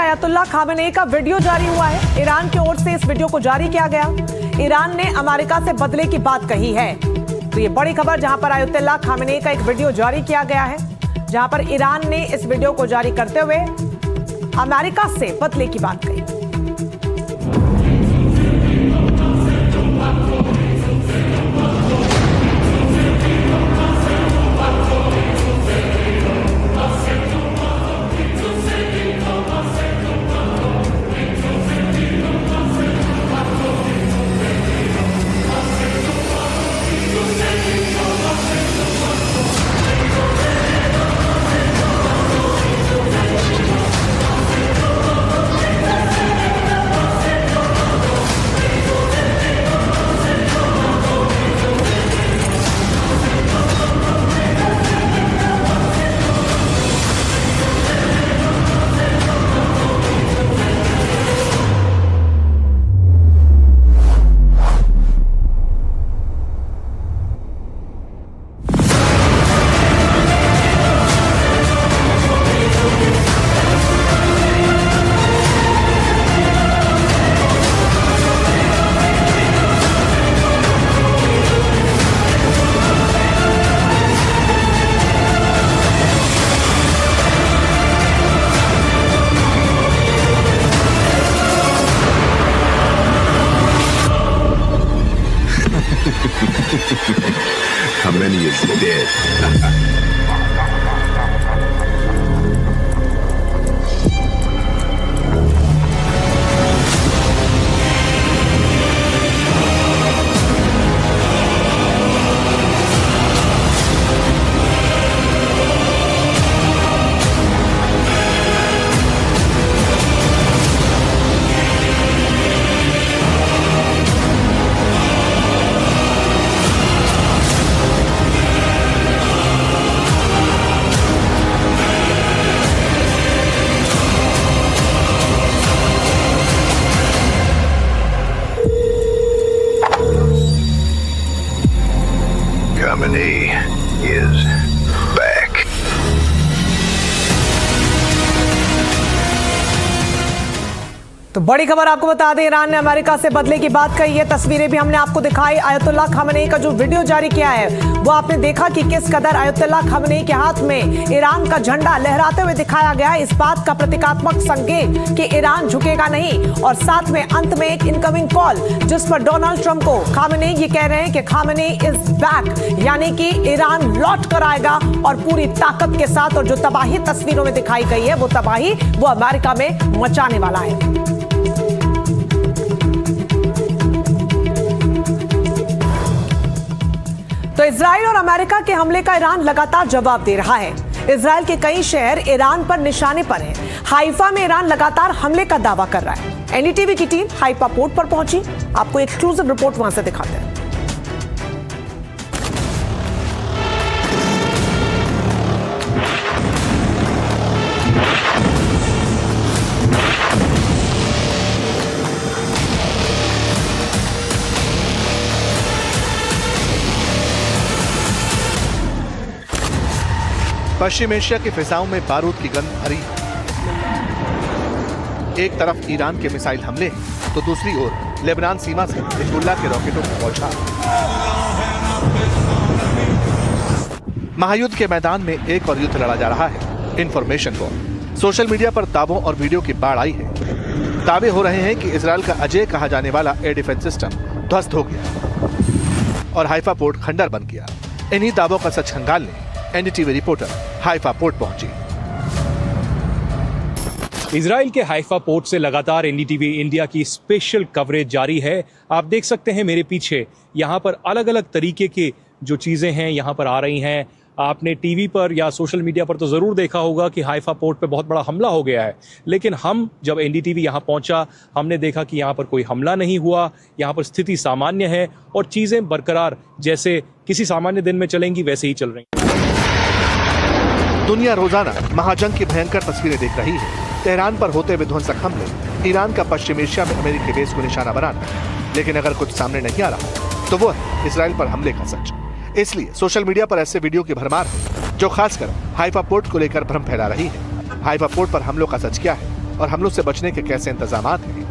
अयतुल्ला Khamenei का video जारी हुआ है। ईरान की ओर से इस वीडियो को जारी किया गया। ईरान ने अमेरिका से बदले की बात कही है। तो ये बड़ी खबर, जहां पर अयतुल्ला खामेनेई का एक वीडियो जारी किया गया है, जहां पर ईरान ने इस वीडियो को जारी करते हुए अमेरिका से बदले की बात कही। Khamenei is dead. Khamenei is back. तो बड़ी खबर आपको बता दें, ईरान ने अमेरिका से बदले की बात कही है। तस्वीरें भी हमने आपको दिखाई। अयतुल्ला खामेनेई का जो वीडियो जारी किया है, वो आपने देखा कि किस कदर अयतुल्ला खामेनेई के हाथ में ईरान का झंडा लहराते हुए दिखाया गया। इस बात का प्रतीकात्मक संकेत कि ईरान झुकेगा नहीं। और साथ में अंत में एक इनकमिंग कॉल, जिस पर डोनाल्ड ट्रंप को खामेनेई ये कह रहे हैं कि खामेनेई इज बैक, यानी कि ईरान लौट कर आएगा और पूरी ताकत के साथ। और जो तबाही तस्वीरों में दिखाई गई है, वो तबाही वो अमेरिका में मचाने वाला है। तो इजराइल और अमेरिका के हमले का ईरान लगातार जवाब दे रहा है। इजराइल के कई शहर ईरान पर निशाने पर हैं। हाइफा में ईरान लगातार हमले का दावा कर रहा है। एनडीटीवी की टीम हाइफा पोर्ट पर पहुंची। आपको एक्सक्लूसिव रिपोर्ट वहां से दिखाते हैं। पश्चिम एशिया के फिजाओं में बारूद की गंध भरी है। एक तरफ ईरान के मिसाइल हमले तो दूसरी ओर लेबनान सीमा से हिजबुल्लाह के रॉकेटों की बौछार। महायुद्ध के मैदान में एक और युद्ध लड़ा जा रहा है, इंफॉर्मेशन वॉर। सोशल मीडिया पर दावों और वीडियो की बाढ़ आई है। दावे हो रहे हैं कि इजराइल का अजय कहा जाने वाला एयर डिफेंस सिस्टम ध्वस्त हो गया और हाइफा पोर्ट खंडर बन गया। इन्हीं दावों का सच खंगालने एनडीटीवी रिपोर्टर हाइफा पोर्ट पहुंची। इजराइल के हाइफा पोर्ट से लगातार एनडीटीवी इंडिया की स्पेशल कवरेज जारी है। आप देख सकते हैं मेरे पीछे, यहाँ पर अलग अलग तरीके की जो चीज़ें हैं यहाँ पर आ रही हैं। आपने टीवी पर या सोशल मीडिया पर तो ज़रूर देखा होगा कि हाइफा पोर्ट पे बहुत बड़ा हमला हो गया है, लेकिन हम जब एनडीटीवी यहाँ पहुँचा, हमने देखा कि यहाँ पर कोई हमला नहीं हुआ। यहाँ पर स्थिति सामान्य है और चीज़ें बरकरार जैसे किसी सामान्य दिन में चलेंगी वैसे ही चल रही हैं। दुनिया रोजाना महाजंग की भयंकर तस्वीरें देख रही है। तेहरान पर होते विध्वंसक हमले, ईरान का पश्चिम एशिया में अमेरिकी बेस को निशाना बनाना। लेकिन अगर कुछ सामने नहीं आ रहा तो वो है इजराइल पर हमले का सच। इसलिए सोशल मीडिया पर ऐसे वीडियो की भरमार है जो खासकर हाइफा पोर्ट को लेकर भ्रम फैला रही है। हाइफा पोर्ट पर हमलों का सच क्या है, और हमलों से बचने के कैसे इंतजामात हैं।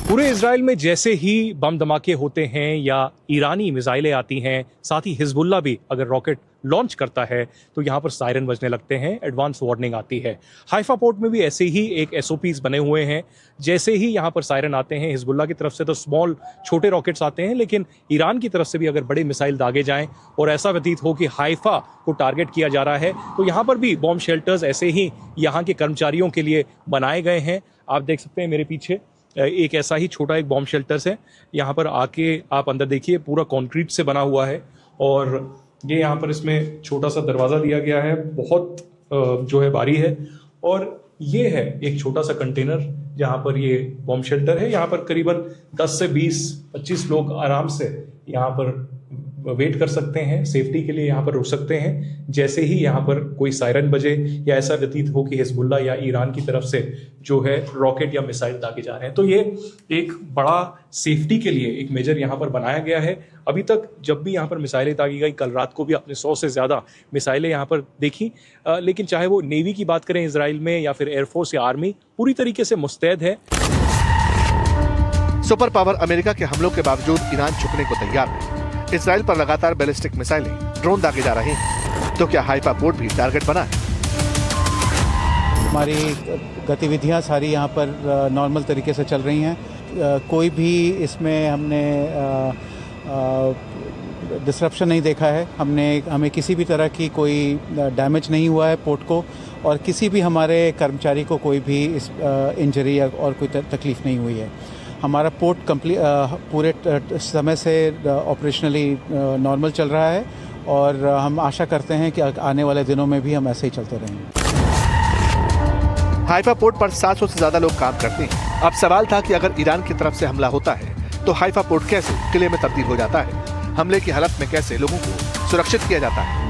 पूरे इजराइल में जैसे ही बम धमाके होते हैं या ईरानी मिसाइलें आती हैं, साथ ही हिजबुल्ला भी अगर रॉकेट लॉन्च करता है तो यहाँ पर सायरन बजने लगते हैं, एडवांस वार्निंग आती है। हाइफा पोर्ट में भी ऐसे ही एक एसओपीज बने हुए हैं। जैसे ही यहाँ पर सायरन आते हैं, हिजबुल्ला की तरफ से तो स्मॉल छोटे रॉकेट्स आते हैं, लेकिन ईरान की तरफ से भी अगर बड़े मिसाइल दागे जाएं और ऐसा व्यतीत हो कि हाइफा को टारगेट किया जा रहा है, तो यहाँ पर भी बॉम्ब शेल्टर्स ऐसे ही यहाँ के कर्मचारियों के लिए बनाए गए हैं। आप देख सकते हैं मेरे पीछे एक ऐसा ही छोटा एक बॉम्ब शेल्टर्स है। यहाँ पर आके आप अंदर देखिए, पूरा कंक्रीट से बना हुआ है और ये यहाँ पर इसमें छोटा सा दरवाज़ा दिया गया है, बहुत जो है भारी है। और ये है एक छोटा सा कंटेनर जहाँ पर ये बॉम्ब शेल्टर है। यहाँ पर करीबन 10 से 20-25 लोग आराम से यहाँ पर वेट कर सकते हैं, सेफ्टी के लिए यहाँ पर रुक सकते हैं। जैसे ही यहाँ पर कोई सायरन बजे या ऐसा व्यतीत हो कि हिजबुल्ला या ईरान की तरफ से जो है रॉकेट या मिसाइल दागे जा रहे हैं, तो ये एक बड़ा सेफ्टी के लिए एक मेजर यहाँ पर बनाया गया है। अभी तक जब भी यहाँ पर मिसाइलें दागी गई, कल रात को भी आपने 100 से ज़्यादा मिसाइलें यहाँ पर देखी, लेकिन चाहे वो नेवी की बात करें इजराइल में या फिर एयरफोर्स या आर्मी, पूरी तरीके से मुस्तैद है। सुपर पावर अमेरिका के हमलों के बावजूद ईरान झुकने को तैयार है। इसराइल पर लगातार बैलिस्टिक मिसाइलें, ड्रोन दागे जा रहे हैं, तो क्या हाइफा पोर्ट भी टारगेट बना है? हमारी गतिविधियां सारी यहाँ पर नॉर्मल तरीके से चल रही हैं। कोई भी इसमें हमने डिसरप्शन नहीं देखा है। हमें किसी भी तरह की कोई डैमेज नहीं हुआ है पोर्ट को, और किसी भी हमारे कर्मचारी को कोई भी इस इंजरी या और कोई तकलीफ नहीं हुई है। हमारा पोर्ट पूरे समय से ऑपरेशनली नॉर्मल चल रहा है और हम आशा करते हैं कि आने वाले दिनों में भी हम ऐसे ही चलते रहेंगे। हाइफा पोर्ट पर 700 से ज्यादा लोग काम करते हैं। अब सवाल था कि अगर ईरान की तरफ से हमला होता है तो हाइफा पोर्ट कैसे किले में तब्दील हो जाता है? हमले की हालत में कैसे लोगों को सुरक्षित किया जाता है?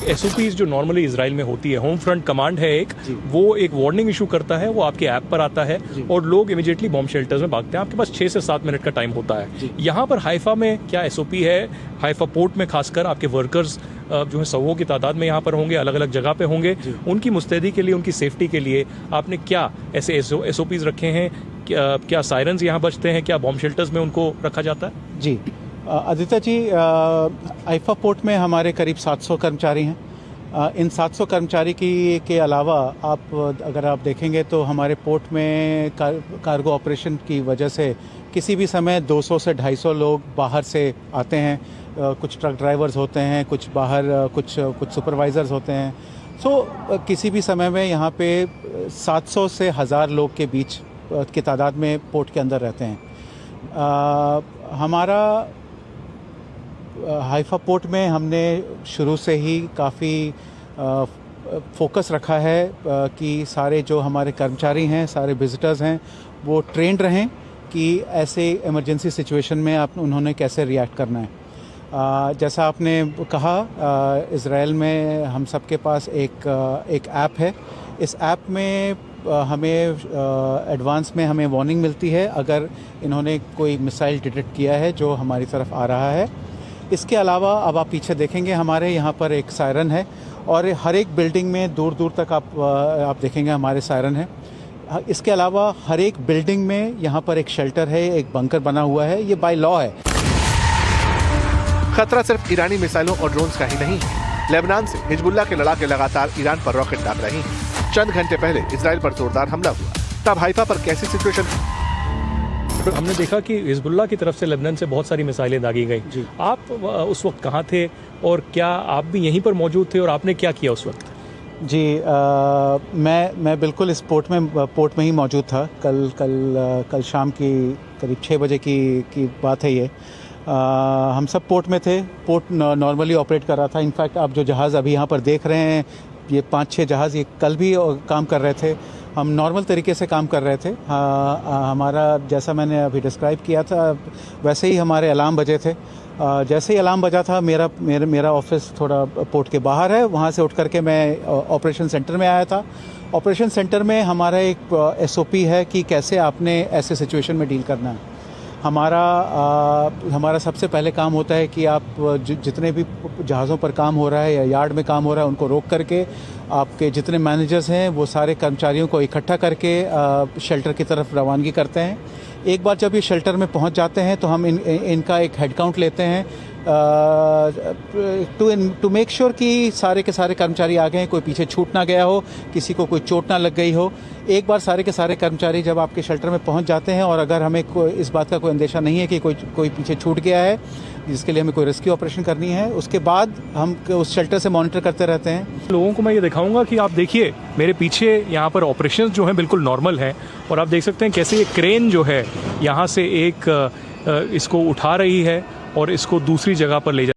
एसओपीज जो नॉर्मली इजराइल में होती है, होम फ्रंट कमांड है एक, वो एक वार्निंग इशू करता है, वो आपके ऐप पर आता है और लोग इमीडिएटली बॉम्ब शेल्टर्स में भागते हैं। आपके पास 6 से 7 मिनट का टाइम होता है। यहाँ पर हाइफा में क्या एसओपी है? हाइफा पोर्ट में खासकर आपके वर्कर्स जो है 100 की तादाद में यहाँ पर होंगे, अलग अलग जगह पे होंगे। उनकी मुस्तैदी के लिए, उनकी सेफ्टी के लिए आपने क्या ऐसे एसओपीज रखे हैं? क्या सायरन्स यहाँ बजते हैं? क्या बॉम्ब शेल्टर्स में उनको रखा जाता है? जी आदित्य जी, हाइफा पोर्ट में हमारे करीब 700 कर्मचारी हैं। इन 700 कर्मचारी के अलावा अगर आप देखेंगे तो हमारे पोर्ट में कार्गो ऑपरेशन की वजह से किसी भी समय 200 से 250 लोग बाहर से आते हैं। कुछ ट्रक ड्राइवर्स होते हैं, कुछ बाहर कुछ सुपरवाइजर्स होते हैं। किसी भी समय में यहाँ पे 700 से 1000 लोग के बीच की तादाद में पोर्ट के अंदर रहते हैं। हमारा हाइफा पोर्ट में हमने शुरू से ही काफ़ी फोकस रखा है कि सारे जो हमारे कर्मचारी हैं, सारे विजिटर्स हैं, वो ट्रेंड रहें कि ऐसे इमरजेंसी सिचुएशन में उन्होंने कैसे रिएक्ट करना है। जैसा आपने कहा, इज़राइल में हम सब के पास एक ऐप है। इस ऐप में हमें एडवांस में हमें वार्निंग मिलती है अगर इन्होंने कोई मिसाइल डिटेक्ट किया है जो हमारी तरफ आ रहा है। इसके अलावा अब आप पीछे देखेंगे हमारे यहाँ पर एक सायरन है और हर एक बिल्डिंग में दूर दूर तक आप देखेंगे हमारे सायरन है। इसके अलावा हर एक बिल्डिंग में यहाँ पर एक शेल्टर है, एक बंकर बना हुआ है। ये बाय लॉ है। खतरा सिर्फ ईरानी मिसाइलों और ड्रोन्स का ही नहीं है। लेबनान से हिजबुल्लाह के लड़ाके लगातार ईरान पर रॉकेट दाग रहे हैं। चंद घंटे पहले इजराइल पर जोरदार हमला हुआ, तब हाइफा पर कैसी सिचुएशन? हमने देखा कि हिजबुल्लाह की तरफ से लेबनान से बहुत सारी मिसाइलें दागी गई। आप उस वक्त कहाँ थे और क्या आप भी यहीं पर मौजूद थे और आपने क्या किया उस वक्त? जी मैं बिल्कुल इस पोर्ट में ही मौजूद था। कल शाम की करीब 6 बजे की बात है ये। हम सब पोर्ट में थे। पोर्ट नॉर्मली ऑपरेट कर रहा था। इनफैक्ट आप जो जहाज़ अभी यहाँ पर देख रहे हैं, ये 5-6 जहाज़ ये कल भी काम कर रहे थे। हम नॉर्मल तरीके से काम कर रहे थे। हमारा जैसा मैंने अभी डिस्क्राइब किया था वैसे ही हमारे अलार्म बजे थे। जैसे ही अलार्म बजा था, मेरा ऑफिस थोड़ा पोर्ट के बाहर है, वहाँ से उठ करके मैं ऑपरेशन सेंटर में आया था। ऑपरेशन सेंटर में हमारा एक SOP है कि कैसे आपने ऐसे सिचुएशन में डील करना है। हमारा सबसे पहले काम होता है कि आप जितने भी जहाज़ों पर काम हो रहा है या यार्ड में काम हो रहा है उनको रोक करके आपके जितने मैनेजर्स हैं वो सारे कर्मचारियों को इकट्ठा करके शेल्टर की तरफ रवानगी करते हैं। एक बार जब ये शेल्टर में पहुंच जाते हैं तो हम इनका एक हेड काउंट लेते हैं टू मेक श्योर कि सारे के सारे कर्मचारी आ गए हैं, कोई पीछे छूट ना गया हो, किसी को कोई चोट ना लग गई हो। एक बार सारे के सारे कर्मचारी जब आपके शेल्टर में पहुंच जाते हैं और अगर हमें इस बात का कोई अंदेशा नहीं है कि कोई पीछे छूट गया है जिसके लिए हमें कोई रेस्क्यू ऑपरेशन करनी है, उसके बाद हम उस शेल्टर से मॉनिटर करते रहते हैं। लोगों को मैं ये दिखाऊंगा कि आप देखिए मेरे पीछे यहाँ पर ऑपरेशंस जो हैं बिल्कुल नॉर्मल हैं और आप देख सकते हैं कैसे ये क्रेन जो है यहाँ से एक इसको उठा रही है और इसको दूसरी जगह पर ले जा